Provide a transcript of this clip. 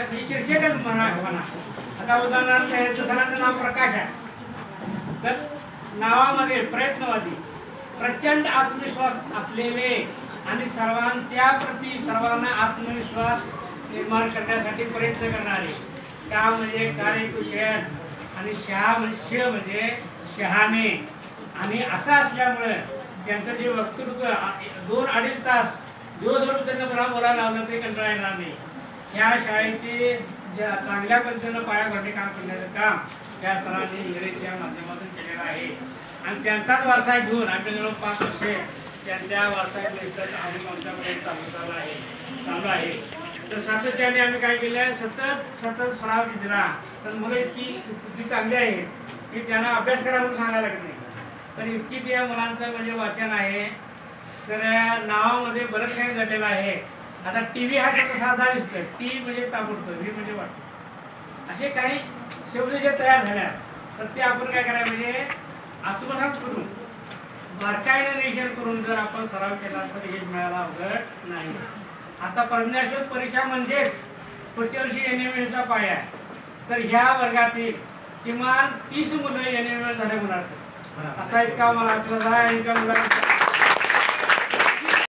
शीर्षकच म्हणा. आता उदाहरणार्थ यांचं सणाचं नाव प्रकाश आहे, तर नावामध्ये प्रयत्नवादी, प्रचंड आत्मविश्वास असलेले आणि सर्वांच्या प्रती सर्वांना आत्मविश्वास निर्माण करण्यासाठी प्रयत्न करणारे. का म्हणजे कार्यकुशल आणि शहा म्हणजे शहाणे. आणि असं असल्यामुळं त्यांचं जे वक्तृत्व 2-2.5 तास दिवसभर त्यांना मला बोलायला लावलं ते कंटाळा येणार नाही. ह्या शाळेचे चांगल्या पद्धतीनं पायाभरणी काम करण्याचं काम या सरांनी इंग्रजीच्या माध्यमातून केलेलं आहे. आणि त्यांचाच वारसा घेऊन आम्ही जवळ 5 वर्षे त्यांच्या वारसाच्या आमच्याकडे चालू आहे. तर सातत्याने आम्ही काय केलं, सतत सराव दिला. तर मुलं इतकी चांगली आहे की त्यांना अभ्यास करा म्हणून सांगायला लागत नाही. तर इतकी त्या मुलांचं म्हणजे वाचन आहे. तर नावामध्ये बरंच काही घडलेलं आहे. आता TV हा शब्द साधा दिसतोय, टी म्हणजे ताबडतोब, व्ही म्हणजे वाटतो, असे काही शब्द जे तयार झाल्या तर ते आपण काय करायला म्हणजे आत्मसात करून बारकाईने निरीक्षण करून जर आपण सराव केला तर हे मिळायला अवघड नाही. आता प्रज्ञाशोध परीक्षा म्हणजेच पुढच्या वर्षी NMMचा पाया. तर ह्या वर्गातील किमान 30 मुलं NMM झाले मुलं असं इतका मला आठवत आहे.